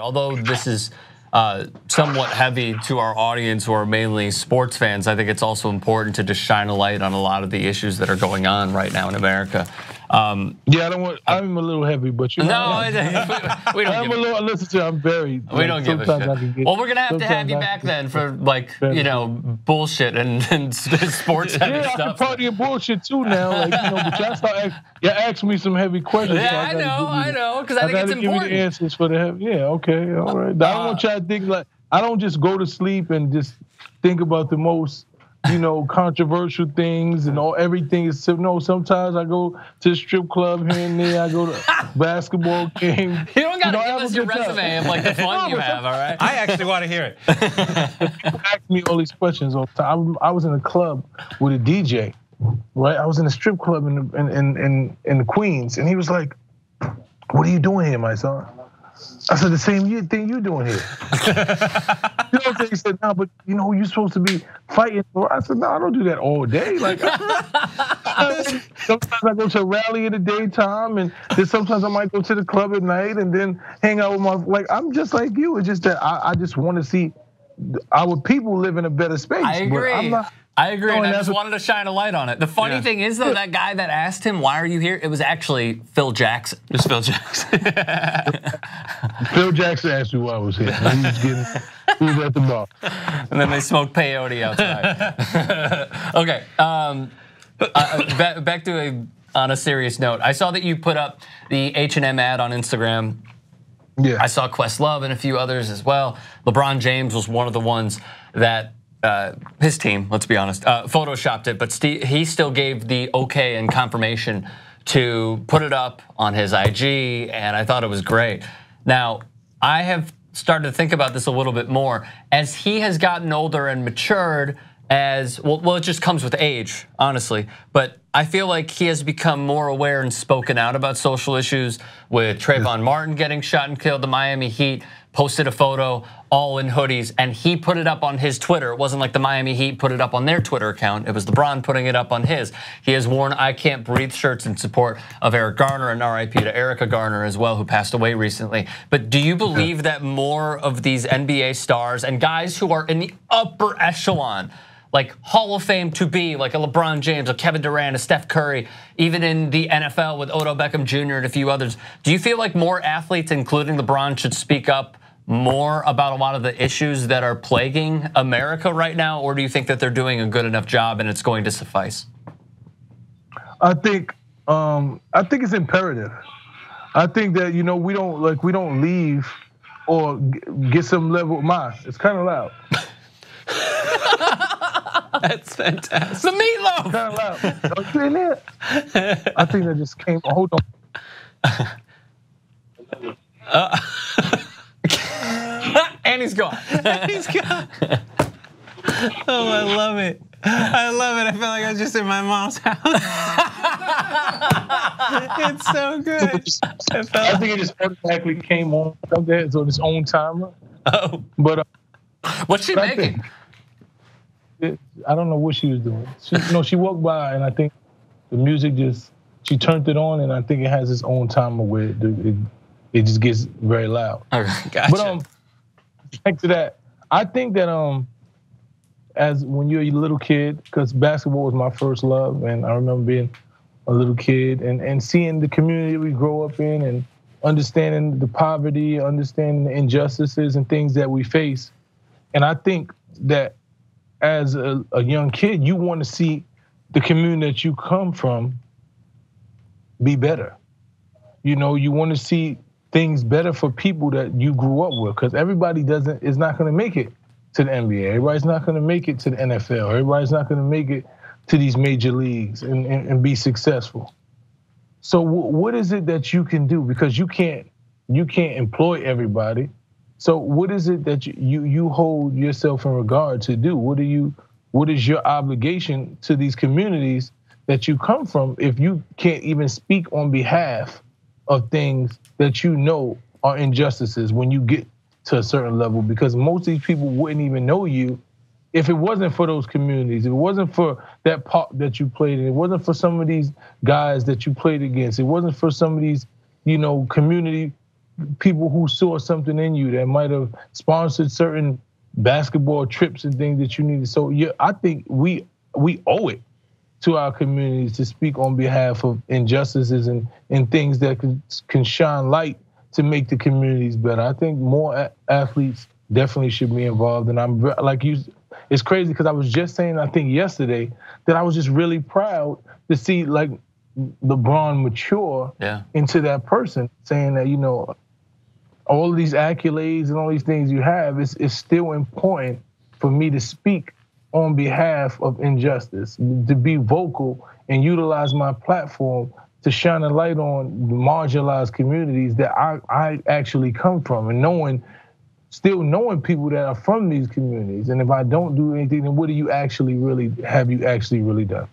Although this is somewhat heavy to our audience who are mainly sports fans, I think it's also important to just shine a light on a lot of the issues that are going on right now in America. Yeah, I'm a little heavy, but you know. No, we don't. I'm a little. Listen to. I'm very. We don't give a shit. Well, we're gonna have to have you back then for like bullshit and sports heavy stuff. Yeah, I can part of your bullshit too now. Like but y'all start ask me some heavy questions. Yeah, so I know, because I think it's important. Give you the answers for the heavy. Yeah, okay, all right. I don't want y'all to think like I don't just go to sleep and just think about the most. Controversial things and everything is sometimes I go to the strip club here and there. I go to basketball games. You don't gotta give us your resume of like the fun you have, all right? I actually want to hear it. People ask me all these questions all the time. I was in a club with a DJ, right? I was in a strip club in the Queens, and he was like, "What are you doing here, my son?" I said, the same thing you're doing here. He said, no, but you're supposed to be fighting. I said, no, I don't do that all day. Like, sometimes I go to a rally in the daytime, and then sometimes I might go to the club at night and then hang out with I'm just like you. It's just that I just want to see our people live in a better space. I agree. I agree, and I just wanted to shine a light on it. The funny thing is, though, that guy that asked him, why are you here? It was actually Phil Jackson. It was Phil Jackson. Phil Jackson asked me why I was here. He was at the bar. And then they smoked peyote outside. Okay, back to on a serious note. I saw that you put up the H&M ad on Instagram. Yeah. I saw Questlove and a few others as well. LeBron James was one of the ones that his team, let's be honest, photoshopped it, but he still gave the okay and confirmation to put it up on his IG, and I thought it was great. Now, I have started to think about this a little bit more. As he has gotten older and matured, well, it just comes with age, honestly, but I feel like he has become more aware and spoken out about social issues. With Trayvon Martin getting shot and killed, the Miami Heat posted a photo all in hoodies, and he put it up on his Twitter. It wasn't like the Miami Heat put it up on their Twitter account. It was LeBron putting it up on his. He has worn I Can't Breathe shirts in support of Eric Garner, and RIP to Erica Garner as well, who passed away recently. But do you believe that more of these NBA stars and guys who are in the upper echelon, like Hall of Fame to be, like a LeBron James, a Kevin Durant, a Steph Curry, even in the NFL with Odell Beckham Jr. and a few others, do you feel like more athletes, including LeBron, should speak up more about a lot of the issues that are plaguing America right now, or do you think that they're doing a good enough job and it's going to suffice? I think it's imperative. I think that we don't leave or get some level. It's kind of loud. That's fantastic. The meatloaf. Kind of loud. Are you in there? I think that just came. Hold on. And he's gone. He's gone. Oh, I love it. I love it. I felt like I was just in my mom's house. It's so good. I think it just automatically came on there. It's on its own timer. Oh. But what's she making? I don't know what she was doing. She walked by, and I think the music she turned it on, and I think it has its own timer where it just gets very loud. Okay, gotcha. But back to that, I think that as when you're a little kid, because basketball was my first love, and I remember being a little kid and seeing the community we grow up in and understanding the poverty, understanding the injustices and things that we face. And I think that as a young kid, you want to see the community that you come from be better. You want to see things better for people that you grew up with, because everybody is not going to make it to the NBA. Everybody's not going to make it to the NFL. Everybody's not going to make it to these major leagues and be successful. So what is it that you can do? Because you can't employ everybody. So what is it that you hold yourself in regard to do? What is your obligation to these communities that you come from if you can't even speak on behalf of things that are injustices when you get to a certain level? Because most of these people wouldn't even know you if it wasn't for those communities, if it wasn't for that part that you played in, it wasn't for some of these guys that you played against, it wasn't for some of these, community people who saw something in you, that might have sponsored certain basketball trips and things that you needed. So yeah, I think we owe it to our communities to speak on behalf of injustices and things that can shine light to make the communities better. I think more athletes definitely should be involved. And I'm like you, it's crazy because I was just saying, I think yesterday, that I was just really proud to see like LeBron mature into that person, saying that, you know, all of these accolades and all these things you have, it's still important for me to speak on behalf of injustice, to be vocal and utilize my platform to shine a light on marginalized communities that I actually come from, and still knowing people that are from these communities. And if I don't do anything, then what do you actually really, have you actually really done?